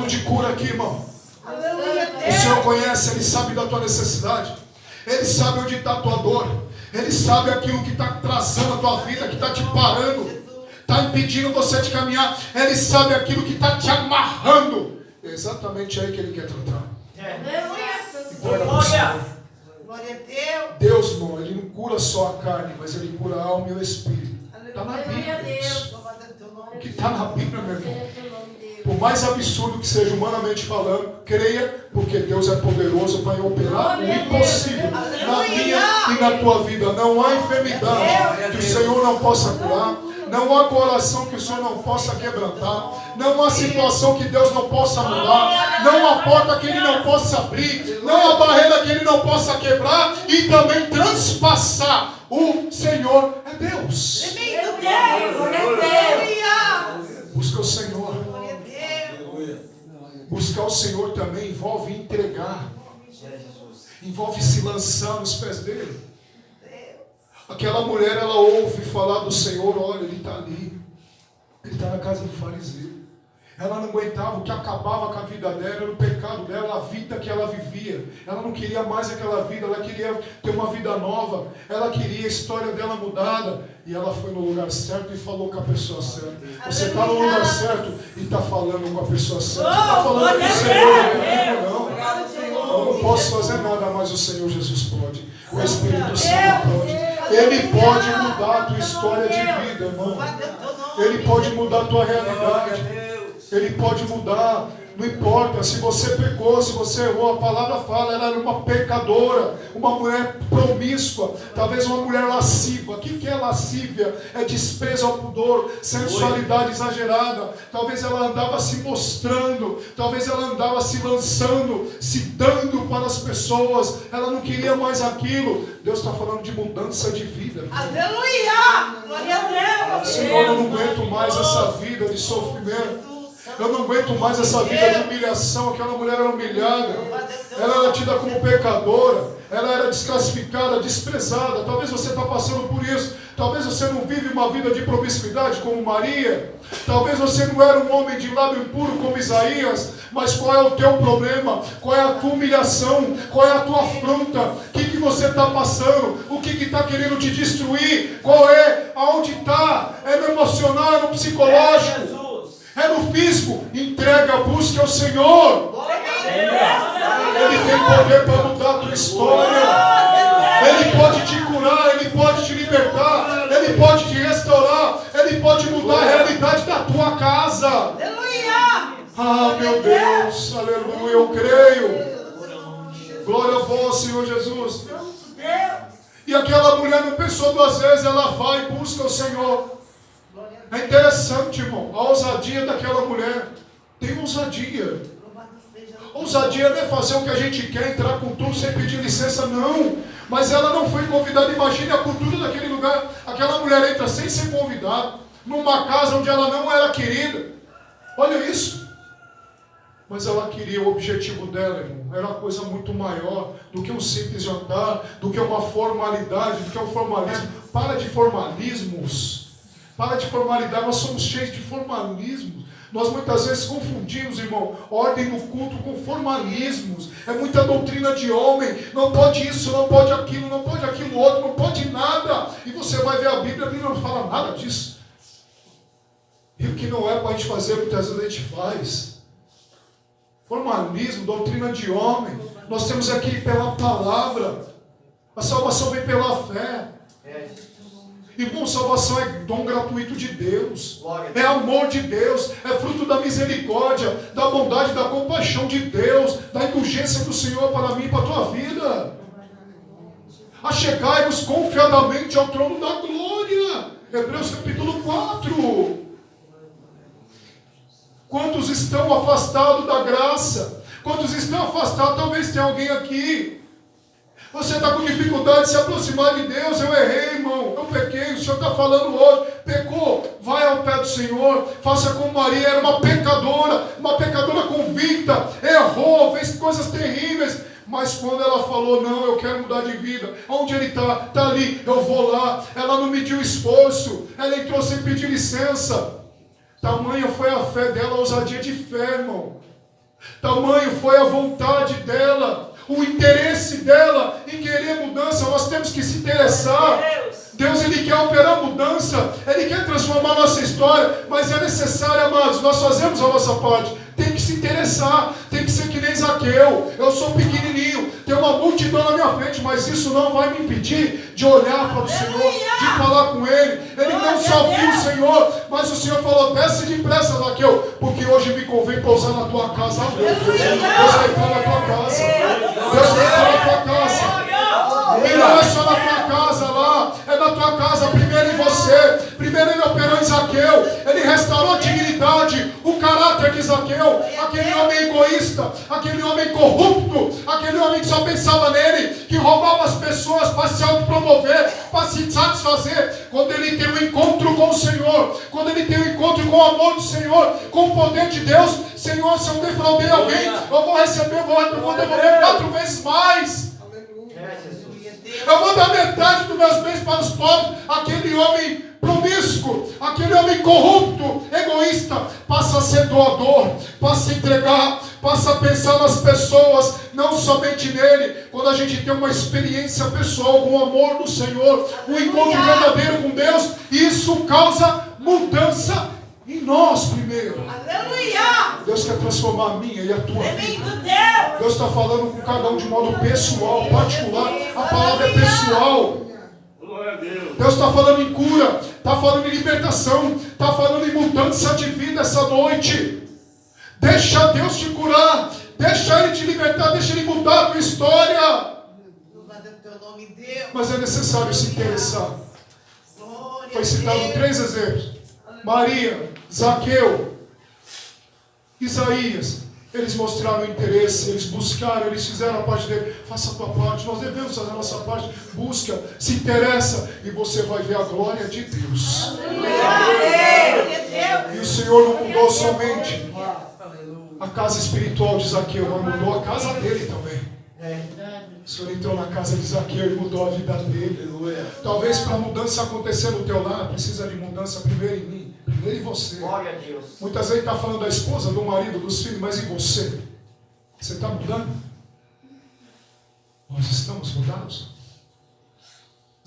de cura aqui, irmão. Aleluia. O Senhor conhece, Ele sabe da tua necessidade. Ele sabe onde está a tua dor. Ele sabe aquilo que está trazendo a tua vida, que está te parando, está impedindo você de caminhar. Ele sabe aquilo que está te amarrando. É exatamente aí que Ele quer tratar. Glória a Deus. Deus, irmão, Ele não cura só a carne, mas Ele cura a alma e o espírito. Está na Bíblia isso. O que está na Bíblia, meu irmão? Por mais absurdo que seja humanamente falando, creia, porque Deus é poderoso para operar o impossível na minha e na tua vida. Não há enfermidade que o Senhor não possa curar. Não há coração que o Senhor não possa quebrantar. Não há situação que Deus não possa mudar. Não há porta que Ele não possa abrir. Não há barreira que Ele não possa quebrar e também transpassar. O Senhor é Deus. Busca o Senhor. Buscar o Senhor também envolve entregar. Envolve se lançar nos pés dele. Aquela mulher, ela ouve falar do Senhor. Olha, Ele está ali. Ele está na casa do fariseu. Ela não aguentava, o que acabava com a vida dela era o pecado dela, a vida que ela vivia. Ela não queria mais aquela vida, ela queria ter uma vida nova. Ela queria a história dela mudada. E ela foi no lugar certo e falou com a pessoa certa. Você está no lugar certo e está falando com a pessoa certa. Você está falando com o Senhor. Não. Eu não posso fazer nada, mas o Senhor Jesus pode. O Espírito Santo pode. Ele pode mudar a tua história de vida, irmão. Ele pode mudar a tua realidade. Ele pode mudar. Não importa se você pecou, se você errou. A palavra fala, ela era uma pecadora, uma mulher promíscua, talvez uma mulher lasciva. O que é lascívia? É desprezo ao pudor, sensualidade exagerada. Talvez ela andava se mostrando, talvez ela andava se lançando, se dando para as pessoas. Ela não queria mais aquilo. Deus está falando de mudança de vida. Aleluia! Glória a Deus! Senhor, eu não aguento mais essa vida de sofrimento. Eu não aguento mais essa vida de humilhação. Aquela mulher era humilhada. Ela era tida como pecadora. Ela era desclassificada, desprezada. Talvez você está passando por isso. Talvez você não vive uma vida de promiscuidade como Maria. Talvez você não era um homem de lábio impuro como Isaías. Mas qual é o teu problema? Qual é a tua humilhação? Qual é a tua afronta? O que você está passando? O que está querendo te destruir? Qual é? Aonde está? É no emocional? É no psicológico? É no físico? Entrega, busque ao Senhor. Ele tem poder para mudar a tua história. Ele pode te curar, Ele pode te libertar, Ele pode te restaurar, Ele pode mudar a realidade da tua casa. Ah, meu Deus, aleluia, eu creio. Glória a vós, Senhor Jesus. E aquela mulher não pensou duas vezes, ela vai e busca o Senhor. É interessante, irmão, a ousadia daquela mulher. Tem ousadia. Ousadia não é fazer o que a gente quer, entrar com tudo sem pedir licença, não. Mas ela não foi convidada. Imagine a cultura daquele lugar. Aquela mulher entra sem ser convidada, numa casa onde ela não era querida. Olha isso. Mas ela queria, o objetivo dela, irmão, era uma coisa muito maior do que um simples jantar, do que uma formalidade, do que um formalismo. Para de formalismos. Para de formalidade, nós somos cheios de formalismos. Nós muitas vezes confundimos, irmão, ordem no culto com formalismos. É muita doutrina de homem. Não pode isso, não pode aquilo, não pode aquilo outro, não pode nada. E você vai ver a Bíblia não fala nada disso. E o que não é para a gente fazer, muitas vezes a gente faz. Formalismo, doutrina de homem. Nós temos aqui pela palavra. A salvação vem pela fé. Irmão, salvação é dom gratuito de Deus, é amor de Deus, é fruto da misericórdia, da bondade, da compaixão de Deus, da indulgência do Senhor para mim e para a tua vida. Achegai-vos confiadamente ao trono da glória. Hebreus capítulo 4. Quantos estão afastados da graça? Quantos estão afastados? Talvez tenha alguém aqui. Você está com dificuldade de se aproximar de Deus. Eu errei, irmão. Eu pequei. O Senhor está falando hoje. Pecou. Vai ao pé do Senhor. Faça como Maria. Era uma pecadora convicta. Errou. Fez coisas terríveis. Mas quando ela falou, não, eu quero mudar de vida. Onde ele está? Está ali. Eu vou lá. Ela não mediu esforço. Ela entrou sem pedir licença. Tamanha foi a fé dela, a ousadia de fé, irmão. Tamanho foi a vontade dela, o interesse dela em querer mudança. Nós temos que se interessar. Deus, Ele quer operar mudança, Ele quer transformar a nossa história, mas é necessário, amados, nós fazemos a nossa parte. Tem que se interessar, tem que ser que nem Zaqueu. Eu sou pequenininho, tem uma multidão na minha frente, mas isso não vai me impedir de olhar para o Senhor, de falar com Ele. Ele não só viu o Senhor, mas o Senhor falou: desce depressa, Zaqueu, porque hoje me convém pousar na tua casa. Deus vai entrar na tua casa. Deus vai entrar na tua casa. E não é só na tua casa lá, é na tua casa, primeiro em você. Primeiro Ele operou em Zaqueu, Ele restaurou a dignidade, o caráter de Zaqueu, aquele homem egoísta, aquele homem corrupto, aquele homem que só pensava nele, que roubava as pessoas para se autopromover, para se satisfazer. Quando ele tem um encontro com o Senhor, quando ele tem um encontro com o amor do Senhor, com o poder de Deus: Senhor, se eu defraudei alguém, eu vou receber, vou devolver 4 vezes mais. Eu vou dar metade dos meus bens para os pobres. Aquele homem promíscuo, aquele homem corrupto, egoísta, passa a ser doador, passa a entregar, passa a pensar nas pessoas, não somente nele. Quando a gente tem uma experiência pessoal com o amor do Senhor, um encontro verdadeiro com Deus, isso causa mudança em nós primeiro. Aleluia! Deus quer transformar a minha e a tua vida. Deus! Deus está falando com cada um de modo pessoal, particular. A palavra é pessoal. Deus está falando em cura, está falando em libertação, está falando em mudança de vida essa noite. Deixa Deus te curar, deixa Ele te libertar, deixa Ele mudar a tua história. Mas é necessário se interessar. Foi citado 3 exemplos: Maria, Zaqueu, Isaías. Eles mostraram interesse, eles buscaram, eles fizeram a parte dele. Faça a tua parte, nós devemos fazer a nossa parte. Busca, se interessa, e você vai ver a glória de Deus. E o Senhor não mudou somente a casa espiritual de Zaqueu, mas mudou a casa dele também. O Senhor entrou na casa de Zaqueu e mudou a vida dele. Talvez para a mudança acontecer no teu lar, precisa de mudança primeiro em mim, primeiro em você. Muitas vezes está falando da esposa, do marido, dos filhos, mas e você? Você está mudando? Nós estamos mudados?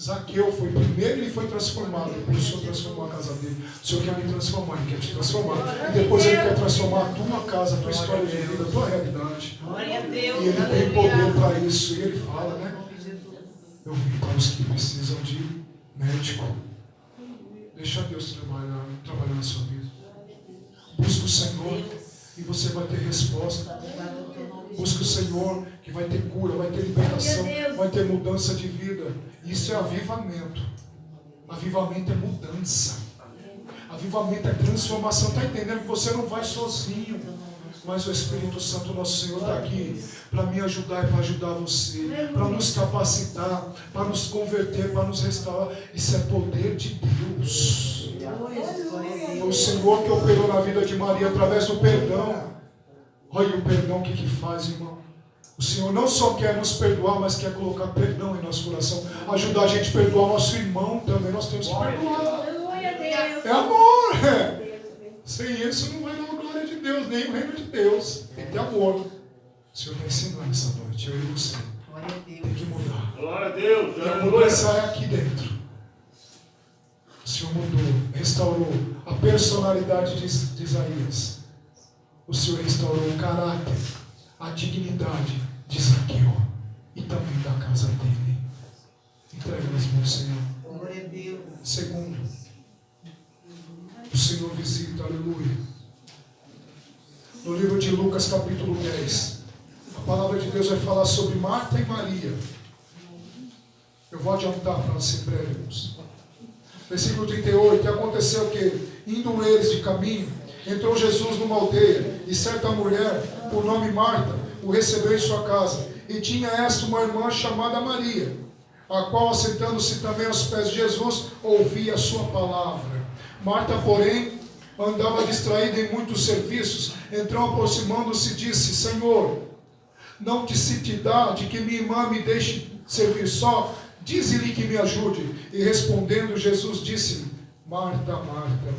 Zaqueu foi primeiro e foi transformado. Depois o Senhor transformou a casa dele. O Senhor quer me transformar, Ele quer te transformar. E depois Ele quer transformar a tua casa, a tua história de vida, a tua realidade. E Ele tem poder para isso. E Ele fala, né? Eu vim para os que precisam de médico. Deixa Deus trabalhar na sua vida. Busca o Senhor e você vai ter resposta. Busca o Senhor que vai ter cura, vai ter libertação, vai ter mudança de vida. Isso é avivamento. Avivamento é mudança. Avivamento é transformação. Está entendendo que você não vai sozinho, mas o Espírito Santo, nosso Senhor, está aqui para me ajudar e para ajudar você, para nos capacitar, para nos converter, para nos restaurar. Isso é poder de Deus. Foi o Senhor que operou na vida de Maria através do perdão. Olha o perdão, o que faz, irmão? O Senhor não só quer nos perdoar, mas quer colocar perdão em nosso coração. Ajudar a gente a perdoar nosso irmão também. Nós temos que perdoar. É amor. Sem isso não vai dar a glória de Deus, nem o reino de Deus. Tem que ter amor. O Senhor vai ensinar essa noite, eu e você. Tem que mudar. Glória a Deus. E a mudança é aqui dentro. O Senhor mudou, restaurou a personalidade de Isaías. O Senhor restaurou o caráter, a dignidade de Zaqueu e também da casa dele. Entrega nas mãos do Senhor. Segundo, o Senhor visita, aleluia. No livro de Lucas, capítulo 10, a palavra de Deus vai falar sobre Marta e Maria. Eu vou adiantar para ser breve, irmãos. Versículo 38, e aconteceu que, indo eles de caminho, entrou Jesus numa aldeia, e certa mulher, por nome Marta, o recebeu em sua casa. E tinha esta uma irmã chamada Maria, a qual, assentando-se também aos pés de Jesus, ouvia a sua palavra. Marta, porém, andava distraída em muitos serviços. Então, aproximando-se, disse: Senhor, não te dá de que minha irmã me deixe servir só? Dize-lhe que me ajude. E respondendo, Jesus disse-lhe: Marta, Marta,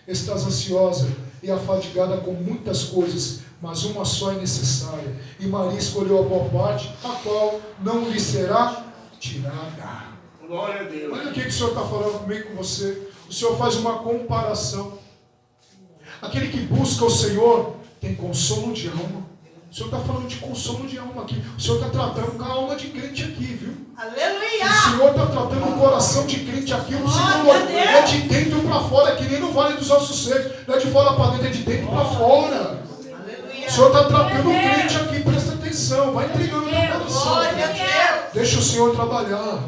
estás ansiosa e afadigada com muitas coisas, mas uma só é necessária. E Maria escolheu a boa parte, a qual não lhe será tirada. Glória a Deus. Olha o que o Senhor está falando comigo, com você. O Senhor faz uma comparação. Aquele que busca o Senhor tem consolo de alma. O Senhor está falando de consolo de alma aqui. O Senhor está tratando com a alma de crente aqui, viu? Aleluia. O Senhor está tratando o coração de crente aqui. O Senhor é de dentro para fora, é que nem no vale dos ossos secos. Não é de fora para dentro, é de dentro para fora. Aleluia. O Senhor está tratando o crente aqui, presta atenção. Vai entregando o teu coração. Glória a Deus. Deixa o Senhor trabalhar.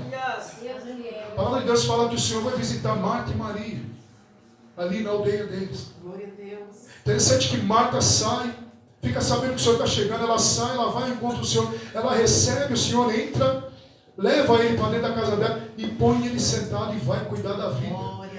A palavra de Deus fala que o Senhor vai visitar Marta e Maria, ali na aldeia deles. Glória a Deus. Interessante que Marta sai, fica sabendo que o Senhor está chegando, ela sai, ela vai, encontra o Senhor, ela recebe, o Senhor entra, leva ele para dentro da casa dela e põe ele sentado e vai cuidar da vida.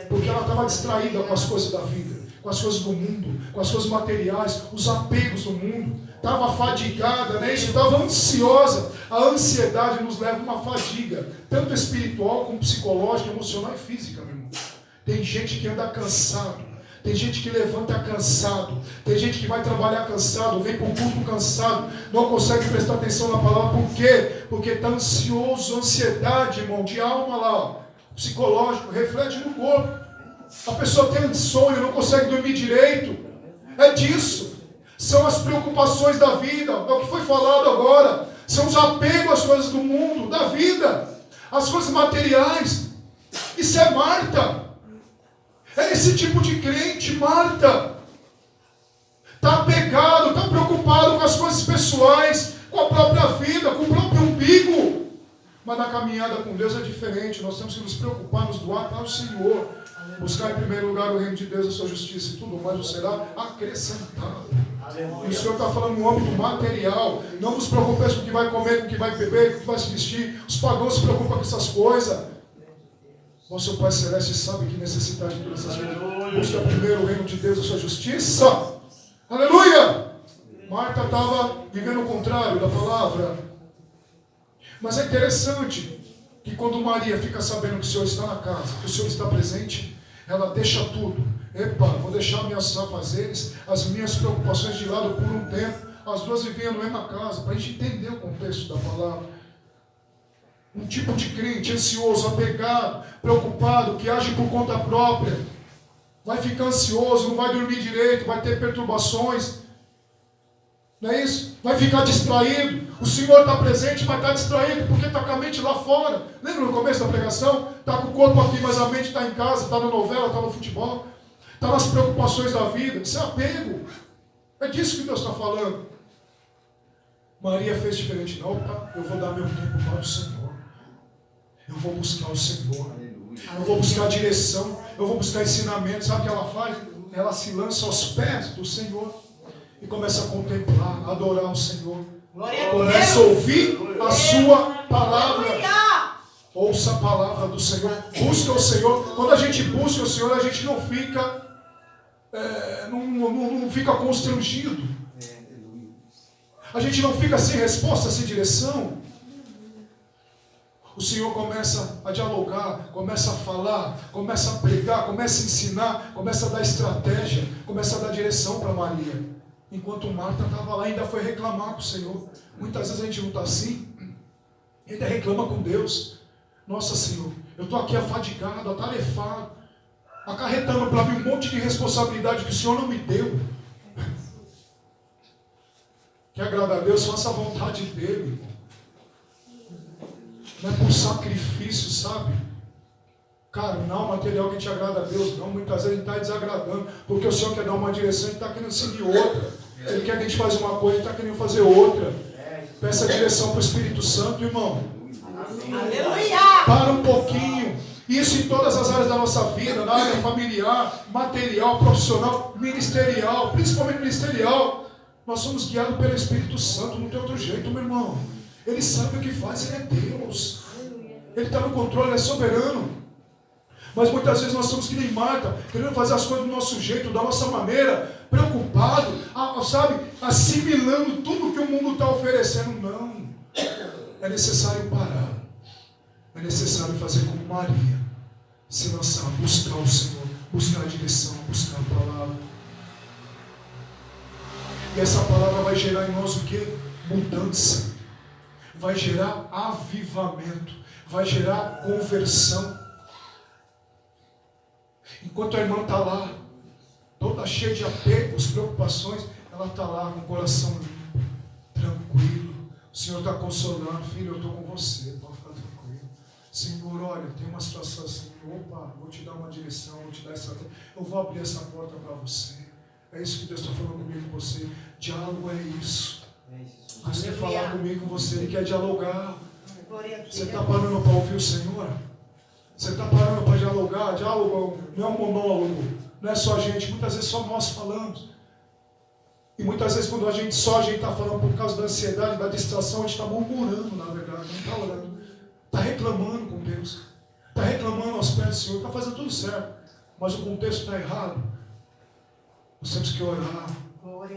Porque ela estava distraída com as coisas da vida, com as coisas do mundo, com as coisas materiais, os apegos do mundo. Estava fadigada, né? Isso, estava ansiosa. A ansiedade nos leva a uma fadiga, tanto espiritual como psicológica, emocional e física, meu irmão. Tem gente que anda cansado. Tem gente que levanta cansado. Tem gente que vai trabalhar cansado, vem para o culto cansado, não consegue prestar atenção na palavra. Por quê? Porque está ansioso, ansiedade, irmão, de alma lá, ó, psicológico, reflete no corpo. A pessoa tem insônia, não consegue dormir direito. É disso. São as preocupações da vida, é o que foi falado agora. São os apegos às coisas do mundo, da vida, as coisas materiais. Isso é Marta. É esse tipo de crente, Marta. Está apegado, está preocupado com as coisas pessoais, com a própria vida, com o próprio umbigo. Mas na caminhada com Deus é diferente. Nós temos que nos preocupar, nos doar para o Senhor. Buscar em primeiro lugar o reino de Deus, a sua justiça, e tudo mais nos será acrescentado. E o Senhor está falando no âmbito material. Não nos preocupeis com o que vai comer, com o que vai beber, com o que vai se vestir. Os pagãos se preocupam com essas coisas. Nosso Pai Celeste sabe que necessita de todas essas coisas. Busca primeiro o reino de Deus, a sua justiça. Aleluia! Marta estava vivendo o contrário da palavra. Mas é interessante que quando Maria fica sabendo que o Senhor está na casa, que o Senhor está presente, ela deixa tudo. Epa, vou deixar minhas afazeres, as minhas preocupações de lado por um tempo. As duas viviam na mesma casa, para a gente entender o contexto da palavra. Um tipo de crente ansioso, apegado, preocupado, que age por conta própria. Vai ficar ansioso, não vai dormir direito, vai ter perturbações. Não é isso? Vai ficar distraído. O Senhor está presente, mas está distraído porque está com a mente lá fora. Lembra no começo da pregação? Está com o corpo aqui, mas a mente está em casa, está na novela, está no futebol. Está nas preocupações da vida. Isso é apego. É disso que Deus está falando. Maria fez diferente. Não, tá? Eu vou dar meu tempo para o Senhor. Eu vou buscar o Senhor. Eu vou buscar direção. Eu vou buscar ensinamento. Sabe o que ela faz? Ela se lança aos pés do Senhor e começa a contemplar, a adorar o Senhor. Começa a ouvir a sua palavra. Ouça a palavra do Senhor. Busca o Senhor. Quando a gente busca o Senhor, a gente não fica não fica constrangido. A gente não fica sem resposta, sem direção. O Senhor começa a dialogar, começa a falar, começa a pregar, começa a ensinar, começa a dar estratégia, começa a dar direção para Maria. Enquanto Marta estava lá, ainda foi reclamar com o Senhor. Muitas vezes a gente não está assim, ainda reclama com Deus. Nossa, Senhor, eu estou aqui afadigado, atarefado, acarretando para mim um monte de responsabilidade que o Senhor não me deu. Quer agradar a Deus, faça a vontade dEle, irmão. Não é por sacrifício, sabe? Carnal, material que te agrada a Deus, não. Muitas vezes ele está desagradando, porque o Senhor quer dar uma direção e está querendo seguir outra. Ele quer que a gente faça uma coisa e está querendo fazer outra. Peça a direção para o Espírito Santo, irmão. Aleluia! Para um pouquinho. Isso em todas as áreas da nossa vida, na área familiar, material, profissional, ministerial, principalmente ministerial. Nós somos guiados pelo Espírito Santo, não tem outro jeito, meu irmão. Ele sabe o que faz, Ele é Deus. Ele está no controle, Ele é soberano. Mas muitas vezes nós somos que nem Marta, querendo fazer as coisas do nosso jeito, da nossa maneira, preocupado, sabe, assimilando tudo que o mundo está oferecendo. Não. É necessário parar. É necessário fazer como Maria. Se lançar, buscar o Senhor, buscar a direção, buscar a palavra. E essa palavra vai gerar em nós o quê? Mudança. Vai gerar avivamento. Vai gerar conversão. Enquanto a irmã está lá, toda cheia de apegos, preocupações, ela está lá com o coração limpo, tranquilo. O Senhor está consolando. Filho, eu estou com você, pode ficar tranquilo. Senhor, olha, tem uma situação assim. Opa, vou te dar uma direção, vou te dar essa... Eu vou abrir essa porta para você. É isso que Deus está falando comigo com você. Diálogo é isso. Deus quer falar comigo, com você. Ele quer dialogar. Você está parando para ouvir o Senhor? Você está parando para dialogar? Diálogo não é um monólogo. Não é só a gente. Muitas vezes só nós falamos. E muitas vezes quando a gente está falando por causa da ansiedade, da distração, a gente está murmurando, na verdade. Não está orando. Está reclamando com Deus. Está reclamando aos pés do Senhor. Está fazendo tudo certo. Mas o contexto está errado. Nós temos que orar.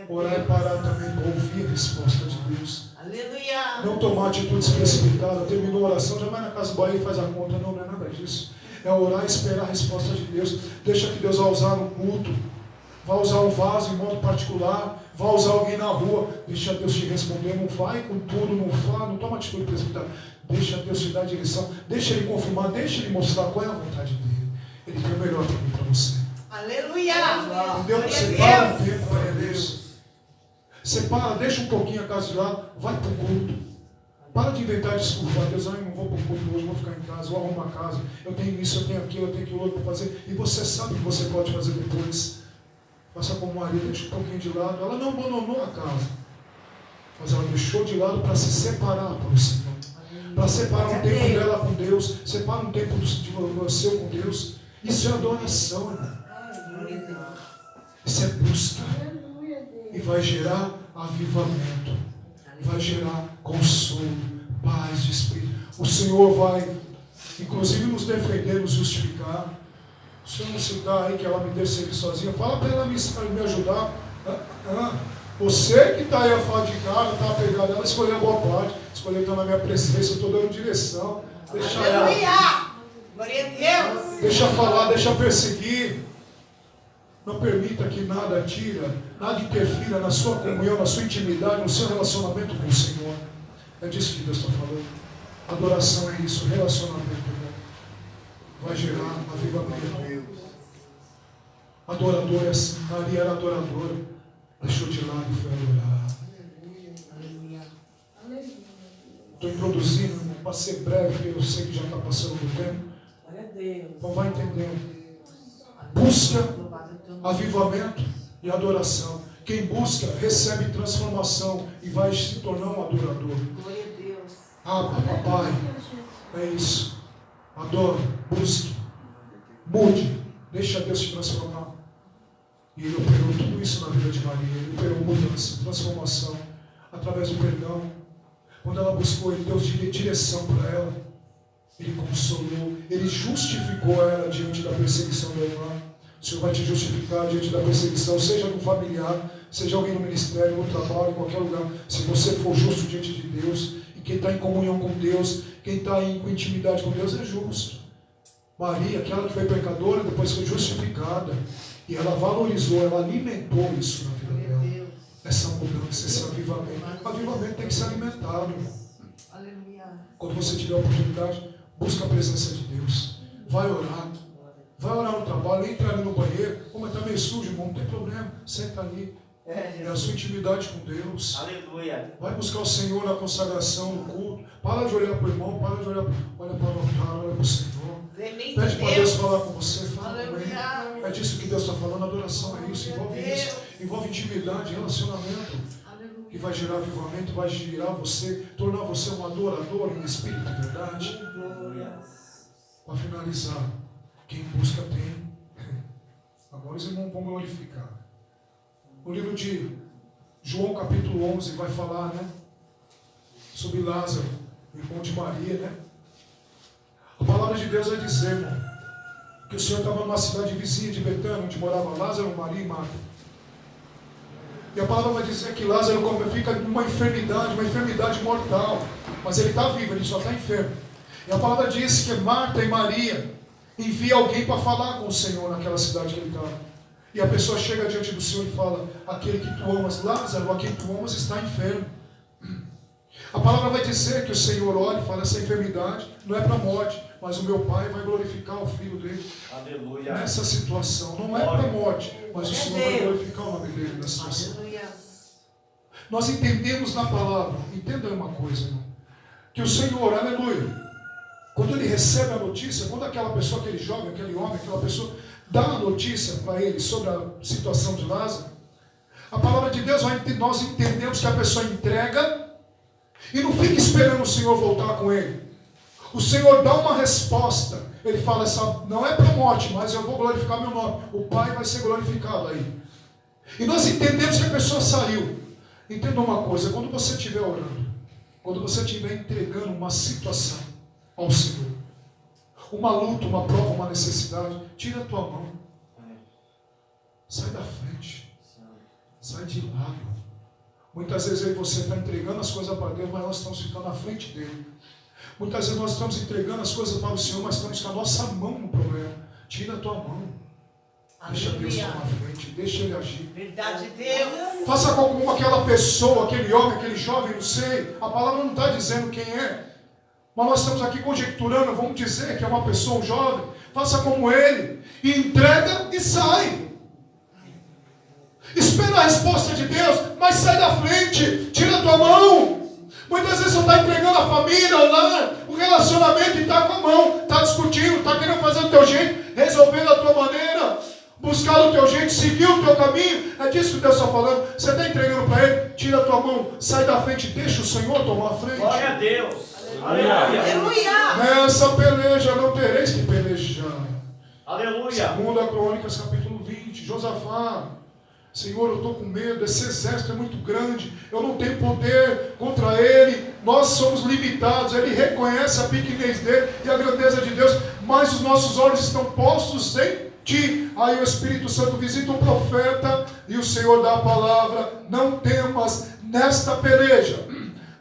Orar e parar também para ouvir a resposta de Deus. Aleluia. Não tomar atitudes precipitadas. Terminou a oração, já vai na casa do Bahia e faz a conta. Não, não é nada disso. É orar e esperar a resposta de Deus. Deixa que Deus vai usar no culto. Vai usar um vaso em modo particular. Vai usar alguém na rua. Deixa Deus te responder. Não vai com tudo, não fala, não toma atitude precipitada. Deixa Deus te dar a direção. Deixa Ele confirmar, deixa Ele mostrar qual é a vontade dele. Ele tem o melhor para mim, para você. Aleluia. Entendeu? Separa um tempo para Deus. Separa, deixa um pouquinho a casa de lado, vai para o culto. Para de inventar desculpa. Deus, eu não vou para o culto hoje, vou ficar em casa, vou arrumar a casa. Eu tenho isso, eu tenho aquilo, eu tenho aquilo outro para fazer. E você sabe o que você pode fazer depois. Faça como Maria, deixa um pouquinho de lado. Ela não abandonou a casa, mas ela deixou de lado para se separar para o Senhor. Para separar um tempo dela com Deus. Separa um tempo do seu com Deus. Isso é adoração, irmão. Isso é busca. E vai gerar avivamento. Vai gerar consolo, paz de espírito. O Senhor vai, inclusive, nos defender, nos justificar. O Senhor não se dá aí que ela me deixe seguir sozinha. Fala para ela me ajudar. Você que está aí afadigado, está apegado, ela escolheu a boa parte. Escolheu estar na minha presença, eu estou dando direção. Deixa ela. Glória a Deus. Deixa falar, deixa perseguir. Não permita que nada tira, nada interfira na sua comunhão, na sua intimidade, no seu relacionamento com o Senhor. É disso que Deus está falando. Adoração é isso, relacionamento, irmão. Vai gerar avivamento. Adorador é assim. Maria era adoradora. Deixou de lado e foi adorar. Estou introduzindo, irmão, para ser breve, porque eu sei que já está passando do tempo. Então vai entendendo. Busca avivamento e adoração. Quem busca, recebe transformação e vai se tornar um adorador. Glória a Deus. Papai, é isso. Adore, busque, mude, deixa Deus te transformar. E Ele operou tudo isso na vida de Maria. Ele operou mudança, transformação, através do perdão. Quando ela buscou, Ele deu direção para ela. Ele consolou, Ele justificou ela diante da perseguição da irmã. O Senhor vai te justificar diante da perseguição, seja no familiar, seja alguém no ministério, no trabalho, em qualquer lugar. Se você for justo diante de Deus, e quem está em comunhão com Deus, quem está com intimidade com Deus é justo. Maria, aquela que foi pecadora, depois foi justificada. E ela valorizou, ela alimentou isso na vida dela. Essa mudança, esse avivamento. O avivamento tem que ser alimentado, irmão. Quando você tiver a oportunidade, busca a presença de Deus. Vai orar. Vai orar no trabalho, entra ali no banheiro. Como está meio sujo, irmão, não tem problema. Senta ali. É a sua intimidade com Deus. Aleluia. Vai buscar o Senhor na consagração, no culto. Para de olhar para o irmão, para de olhar. Olha para o altar, olha para o Senhor. Pede para Deus falar com você. Fala com Ele. É disso que Deus está falando. Adoração é isso. Envolve isso. Envolve intimidade, relacionamento. Que vai gerar avivamento, vai girar você, tornar você um adorador em espírito e verdade. Para finalizar. Quem busca tem. Agora os irmãos vão glorificar. No livro de João capítulo 11 vai falar, né? Sobre Lázaro, irmão de Maria, né? A palavra de Deus vai dizer, irmão, que o Senhor estava numa cidade vizinha de Betânia, onde morava Lázaro, Maria e Marta. E a palavra vai dizer que Lázaro fica numa enfermidade mortal. Mas ele está vivo, ele só está enfermo. E a palavra diz que Marta e Maria envia alguém para falar com o Senhor naquela cidade que ele estava. E a pessoa chega diante do Senhor e fala: aquele que tu amas, Lázaro, a quem tu amas está enfermo. A palavra vai dizer que o Senhor olha e fala: essa enfermidade não é para a morte, mas o meu Pai vai glorificar o filho dele. Aleluia. Nessa situação, não é para a morte, mas o Senhor vai glorificar o nome dele nessa situação. Aleluia. Nós entendemos na palavra, entenda uma coisa, irmão, que o Senhor, aleluia, quando ele recebe a notícia, quando aquela pessoa, aquele jovem, aquele homem, aquela pessoa dá a notícia para ele sobre a situação de Lázaro, a palavra de Deus, nós entendemos que a pessoa entrega e não fica esperando o Senhor voltar com ele. O Senhor dá uma resposta. Ele fala: essa não é para a morte, mas eu vou glorificar meu nome. O Pai vai ser glorificado aí. E nós entendemos que a pessoa saiu. Entenda uma coisa: quando você estiver orando, quando você estiver entregando uma situação ao Senhor, uma luta, uma prova, uma necessidade, tira a tua mão. Sai da frente. Sai de lado. Muitas vezes aí você está entregando as coisas para Deus, mas nós estamos ficando na frente dele. Muitas vezes nós estamos entregando as coisas para o Senhor, mas estamos com a nossa mão no problema. Tira a tua mão. Deixa Deus estar na frente, deixa Ele agir. Verdade de Deus. Faça como aquela pessoa, aquele homem, aquele jovem, não sei. A palavra não está dizendo quem é. Mas nós estamos aqui conjecturando, vamos dizer que é uma pessoa, um jovem. Faça como ele. E entrega e sai. Espera a resposta de Deus, mas sai da frente. Tira a tua mão. Muitas vezes você está entregando a família, o lar, o relacionamento e está com a mão. Está discutindo, está querendo fazer do teu jeito, resolver da tua maneira. Buscar o teu jeito, seguir o teu caminho. É disso que Deus está falando. Você está entregando para Ele, tira a tua mão, sai da frente, deixa o Senhor tomar a frente. Glória a Deus. Aleluia. Aleluia. Nessa peleja não tereis que pelejar. Aleluia. 2 Crônicas, capítulo 20. Josafá: Senhor, eu estou com medo, esse exército é muito grande, eu não tenho poder contra ele, nós somos limitados. Ele reconhece a pequenez dele e a grandeza de Deus, mas os nossos olhos estão postos em ti. Aí o Espírito Santo visita o profeta e o Senhor dá a palavra: não temas nesta peleja,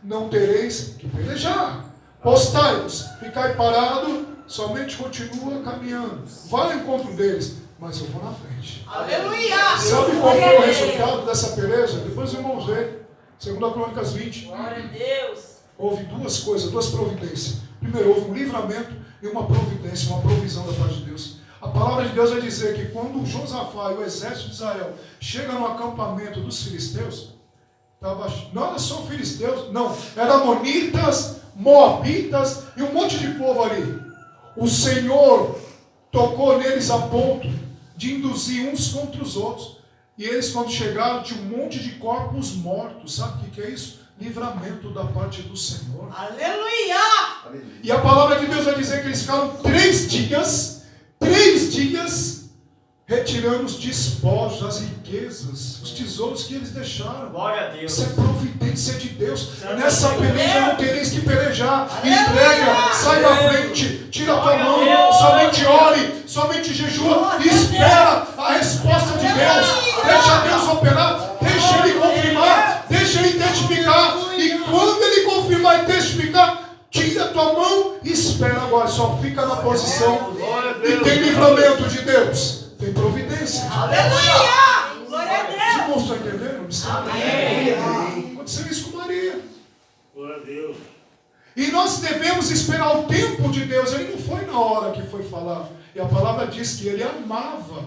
não tereis que pelejar. Postai-vos, ficai parado, somente continua caminhando, vai ao encontro deles, mas eu vou na frente. Aleluia. Sabe qual foi o resultado dessa peleja? Depois os irmãos veem. 2 Crônicas 20. Glória a Deus. Houve duas coisas, duas providências. Primeiro, houve um livramento e uma providência, uma provisão da parte de Deus. A palavra de Deus vai dizer que quando Josafá e o exército de Israel chegam no acampamento dos filisteus, não era só filisteus, não, eram amonitas, moabitas e um monte de povo ali. O Senhor tocou neles a ponto de induzir uns contra os outros. E eles, quando chegaram, tinha um monte de corpos mortos. Sabe o que é isso? Livramento da parte do Senhor. Aleluia. E a palavra de Deus vai dizer que eles ficaram 3 dias retirando os despojos, as riquezas, os tesouros que eles deixaram. Glória a Deus. Isso é providência de Deus. Nessa peleja não tereis que pelejar. Entrega, sai da frente, tira a tua mão, somente ore, somente jejua e espera a resposta de Deus. Deixa Deus operar, deixa Ele confirmar, deixa Ele testificar. E quando Ele confirmar e testificar, tira a tua mão e espera agora. Só fica na posição. E tem livramento de Deus. Tem providência. Aleluia. Glória a Os Deus. irmãos estão entendendo? Amém. Aconteceu isso com Maria. Glória a Deus. E nós devemos esperar o tempo de Deus. Ele não foi na hora que foi falar. E a palavra diz que ele amava.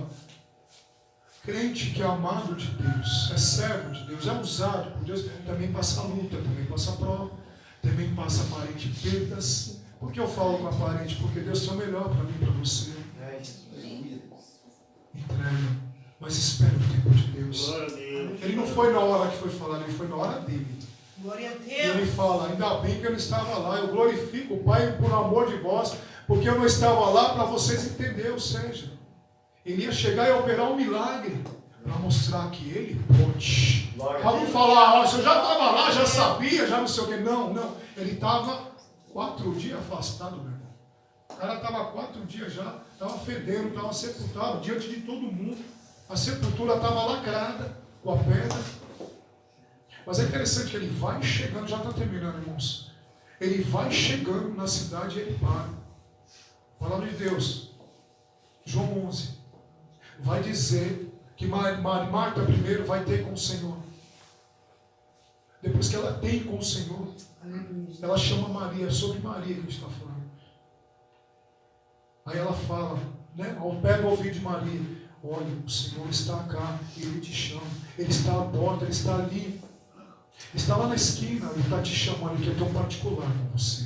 Crente que é amado de Deus, é servo de Deus, é usado por Deus, também passa luta, também passa prova, também passa aparente perdas. Por que eu falo com aparente? Porque Deus tem o melhor para mim e para você. Entrega, mas espera o tempo de Deus. Glória a Deus. Ele não foi na hora que foi falar, ele foi na hora dele. Glória a E ele Deus. fala: ainda bem que eu não estava lá, eu glorifico o Pai por amor de vós, porque eu não estava lá para vocês entenderem. Ou seja, ele ia chegar e operar um milagre para mostrar que ele pode. Para não falar: ó, se eu já estava lá, já sabia, já não sei o que. Não, não. Ele estava 4 dias afastado, meu irmão. O cara estava 4 dias já, estava fedendo, estava sepultado diante de todo mundo. A sepultura estava lacrada com a pedra. Mas é interessante que ele vai chegando, já está terminando, irmãos. Ele vai chegando na cidade e ele para. Palavra de Deus, João 11, vai dizer que Marta primeiro vai ter com o Senhor. Depois que ela tem com o Senhor, ela chama Maria, é sobre Maria que a gente está falando. Aí ela fala, né? Pega o ouvido de Maria. Olha, o Senhor está cá, Ele te chama. Ele está à porta, Ele está ali. Está lá na esquina, Ele está te chamando, Ele quer ter um particular com você.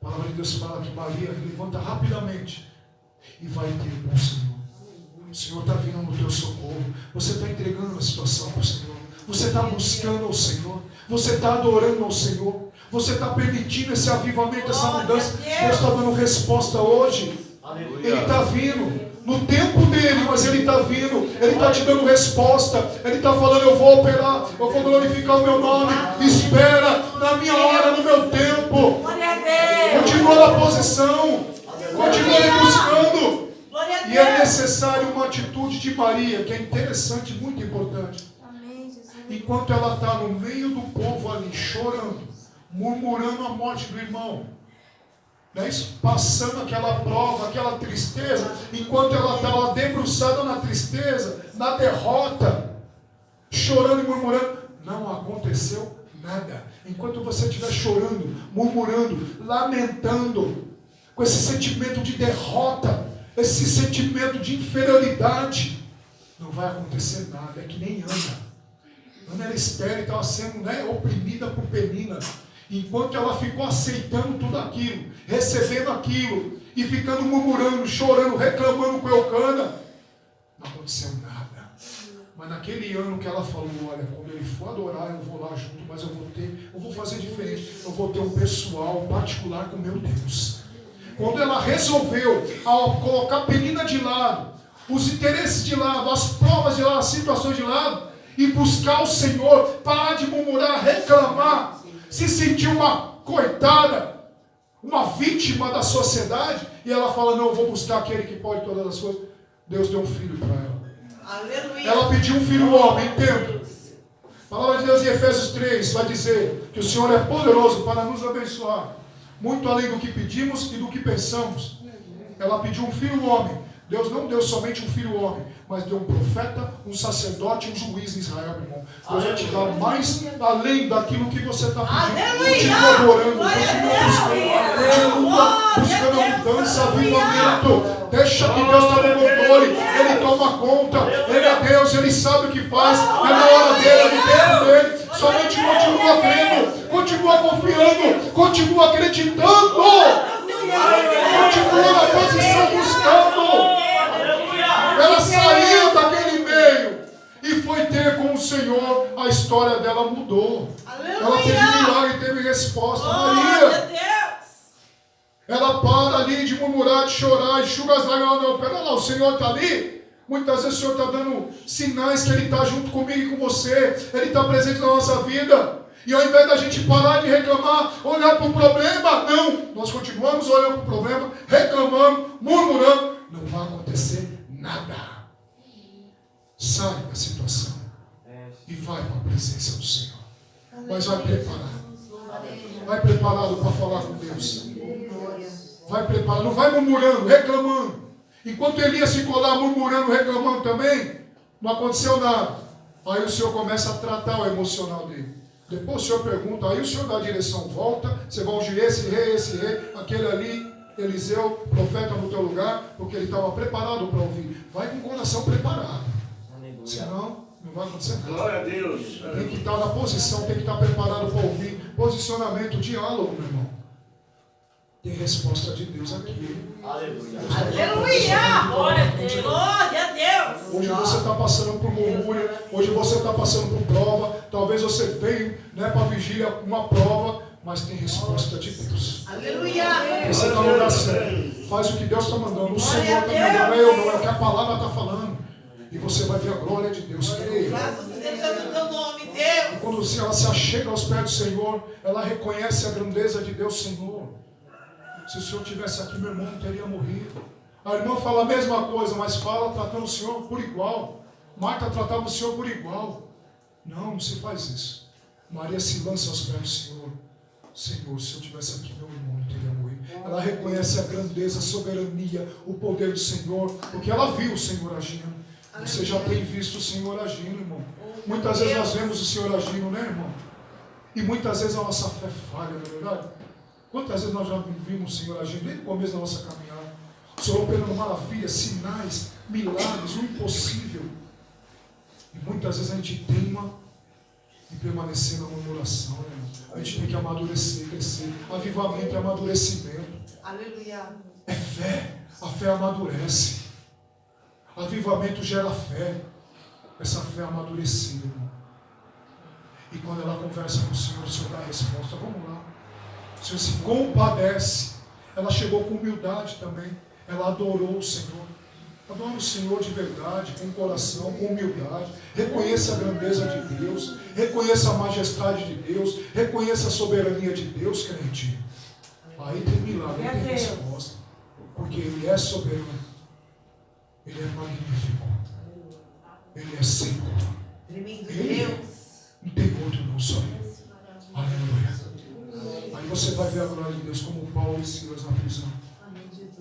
A palavra de Deus fala que Maria levanta rapidamente e vai ter com o Senhor. O Senhor está vindo no teu socorro. Você está entregando a situação para o Senhor. Você está buscando ao Senhor. Você está adorando ao Senhor. Você está permitindo esse avivamento, essa mudança. Deus está dando resposta hoje. Ele está vindo no tempo dele, mas Ele está vindo. Ele está te dando resposta. Ele está falando, eu vou operar, eu vou glorificar o meu nome. Espera na minha hora, no meu tempo. Continua na posição. Continua buscando. E é necessário uma atitude de Maria, que é interessante, muito importante. Enquanto ela está no meio do povo ali, chorando, murmurando a morte do irmão, não é isso? Passando aquela prova, aquela tristeza, enquanto ela está lá debruçada na tristeza, na derrota, chorando e murmurando, não aconteceu nada. Enquanto você estiver chorando, murmurando, lamentando, com esse sentimento de derrota, esse sentimento de inferioridade, não vai acontecer nada. É que nem Ana. Ana era estéril, estava sendo, né, oprimida por Penina. Enquanto ela ficou aceitando tudo aquilo, recebendo aquilo, e ficando murmurando, chorando, reclamando com Eucana, não aconteceu nada. Mas naquele ano que ela falou, olha, quando ele for adorar, eu vou lá junto, mas eu vou fazer diferente. Eu vou ter um pessoal particular com meu Deus. Quando ela resolveu, ao colocar a Penina de lado, os interesses de lado, as provas de lado, as situações de lado, e buscar o Senhor, parar de murmurar, reclamar, se sentir uma coitada, uma vítima da sociedade, e ela fala, não, eu vou buscar aquele que pode todas as coisas. Deus deu um filho para ela. Aleluia. Ela pediu um filho homem, entendo. A palavra de Deus em Efésios 3 vai dizer que o Senhor é poderoso para nos abençoar, muito além do que pedimos e do que pensamos. Ela pediu um filho homem. Deus não deu somente um filho homem, mas deu um profeta, um sacerdote e um juiz em Israel, meu irmão. Deus vai te dar mais além daquilo que você está pedindo. Continua adorando, continua buscando a mudança, avivamento. Deixa que Deus está no controle. Ele toma conta. Ele é Deus, Ele sabe o que faz. É na hora dele, é no tempo dele. Somente continua crendo, continua confiando, continua acreditando. Continua na posição buscando. Ela saiu daquele meio e foi ter com o Senhor. A história dela mudou. Ela teve milagre, teve resposta. Maria, ela para ali de murmurar, de chorar, enxuga as lágrimas. Não, pera lá, o Senhor está ali. Muitas vezes o Senhor está dando sinais que Ele está junto comigo e com você. Ele está presente na nossa vida. E ao invés da gente parar de reclamar, olhar para o problema, não. Nós continuamos olhando para o problema, reclamando, murmurando. Não vai acontecer nada. Sai da situação e vai para a presença do Senhor. Mas vai preparado. Vai preparado para falar com Deus. Vai preparado. Não vai murmurando, reclamando. Enquanto Elias ficou lá murmurando, reclamando também, não aconteceu nada. Aí o Senhor começa a tratar o emocional dele. Depois o Senhor pergunta, aí o Senhor dá a direção, volta, você vai ungir esse rei, aquele ali, Eliseu, profeta no teu lugar, porque ele estava preparado para ouvir. Vai com o coração preparado. Senão, não vai acontecer nada. Glória a Deus. Tem que estar na posição, tem que estar preparado para ouvir. Posicionamento, diálogo, meu irmão. Tem resposta de Deus aqui. Aleluia. Aleluia. Glória a Deus. Glória a Deus. Hoje você está passando por murmúrio, hoje você está passando por prova, talvez você veio, né, para a vigília uma prova, mas tem resposta de Deus. Aleluia. Você está no lugar certo, faz o que Deus está mandando, o Senhor está mandando, não é eu, não é o que a palavra está falando, e você vai ver a glória de Deus. Creia. Graças seja o teu nome, Deus. E quando ela se achega aos pés do Senhor, ela reconhece a grandeza de Deus, Senhor. Se o Senhor tivesse aqui, meu irmão não teria morrido. A irmã fala a mesma coisa, mas fala tratando o Senhor por igual. Marta tratava o Senhor por igual. Não se faz isso. Maria se lança aos pés do Senhor. Senhor, se eu tivesse aqui, meu irmão não teria morrido. Ela reconhece a grandeza, a soberania, o poder do Senhor, porque ela viu o Senhor agindo. Você já tem visto o Senhor agindo, irmão. Muitas vezes nós vemos o Senhor agindo, né, irmão? E muitas vezes a nossa fé falha, não é verdade? Quantas vezes nós já vimos o Senhor agindo desde o começo da nossa caminhada? O Senhor operando maravilhas, sinais, milagres, o impossível. E muitas vezes a gente teima em permanecer na murmuração, né, irmão? A gente tem que amadurecer, crescer. Avivamento é amadurecimento. Aleluia. É fé. A fé amadurece. Avivamento gera fé. Essa fé amadurecida, irmão. E quando ela conversa com o Senhor dá a resposta. Vamos lá. O Senhor se compadece. Ela chegou com humildade também. Ela adorou o Senhor. Adora o Senhor de verdade, com coração, com humildade. Reconheça a grandeza de Deus. Reconheça a majestade de Deus. Reconheça a soberania de Deus, crente. Aí tem milagre, tem resposta. Porque Ele é soberano. Ele é magnífico. Ele é Senhor. Ele não tem outro, não, só Ele. Aleluia. Aí você vai ver a glória de Deus como Paulo e Silas na prisão.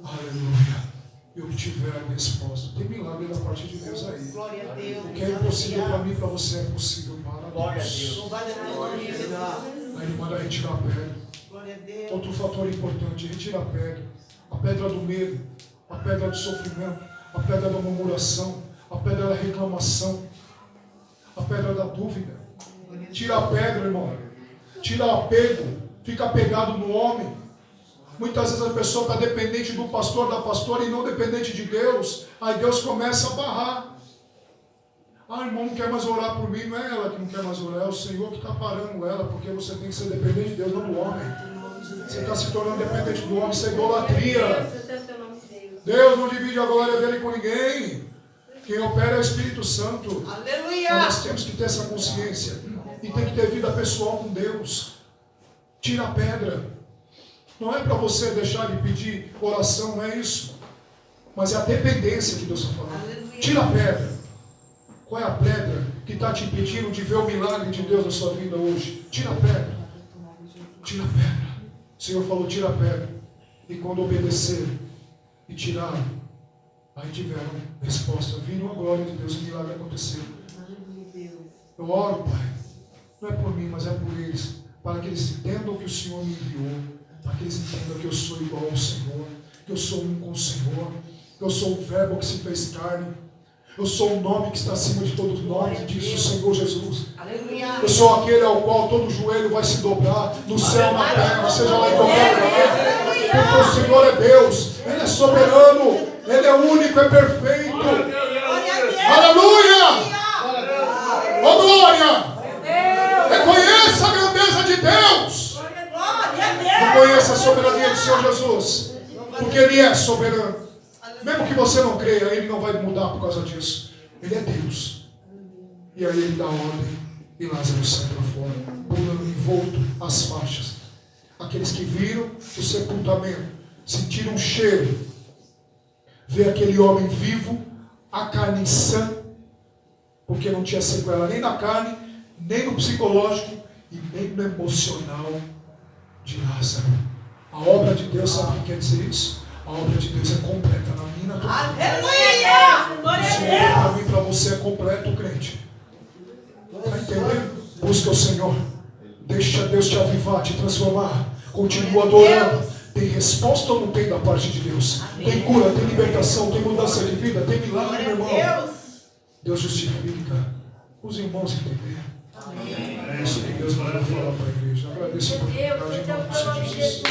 Aleluia. E obtiveram resposta. Tem milagre da parte de Deus aí. Glória a Deus. O que é impossível para mim, para você é possível para Glória a Deus. Deus. Louvado é teu nome, Jesus. Aí Ele manda retirar a pedra. Glória a Deus. Outro fator importante, retira a pedra. A pedra do medo, a pedra do sofrimento, a pedra da murmuração, a pedra da reclamação, a pedra da dúvida. Tira a pedra, irmão. Tira o apego. Fica apegado no homem. Muitas vezes a pessoa está dependente do pastor, da pastora e não dependente de Deus. Aí Deus começa a barrar. Ah, irmão, não quer mais orar por mim. Não é ela que não quer mais orar, é o Senhor que está parando ela, porque você tem que ser dependente de Deus, não do homem. Você está se tornando dependente do homem, isso é idolatria. Deus não divide a glória dele com ninguém. Quem opera é o Espírito Santo. Aleluia. Então nós temos que ter essa consciência. E tem que ter vida pessoal com Deus. Tira a pedra. Não é para você deixar de pedir oração, não é isso. Mas é a dependência que Deus está falando. Aleluia. Tira a pedra. Qual é a pedra que está te impedindo de ver o milagre de Deus na sua vida hoje? Tira a pedra. Tira a pedra. O Senhor falou, tira a pedra. E quando obedeceram e tiraram, aí tiveram resposta. Viram a glória de Deus, o milagre aconteceu. Eu oro, Pai. Não é por mim, mas é por eles. Para que eles entendam que o Senhor me enviou. Para que eles entendam que eu sou igual ao Senhor. Que eu sou um com o Senhor. Que eu sou o verbo que se fez carne. Eu sou o nome que está acima de todos os nomes, disse o Senhor Jesus. Aleluia. Eu sou aquele ao qual todo joelho vai se dobrar, no céu, na terra, seja lá em qualquer lugar. Porque o Senhor é Deus, Ele é soberano, Ele é único, é perfeito. Aleluia! Ô glória! Reconheça a grandeza de Deus. Reconheça a soberania do Senhor Jesus. Porque Ele é soberano. Mesmo que você não creia, Ele não vai mudar por causa disso. Ele é Deus. E aí Ele dá ordem e Lázaro sai para fora, pulando envolto as faixas. Aqueles que viram o sepultamento, sentiram um cheiro, ver aquele homem vivo, a carne sã, porque não tinha sequela nem na carne, nem no psicológico e nem no emocional de Lázaro. A obra de Deus, sabe o que quer dizer isso? A obra de Deus é completa na minha e na tua vida. Aleluia! Glória O a Senhor Deus! para mim e para você é completo, crente. Está entendendo? Busca o Senhor. Deixa Deus te avivar, te transformar. Continua adorando. Tem resposta ou não tem da parte de Deus? Tem cura, tem libertação, tem mudança de vida, tem milagre, meu irmão. Deus justifica. Os irmãos entenderam. É isso que Deus vai falar para a igreja. Agradeço a oportunidade em nome do Senhor Jesus.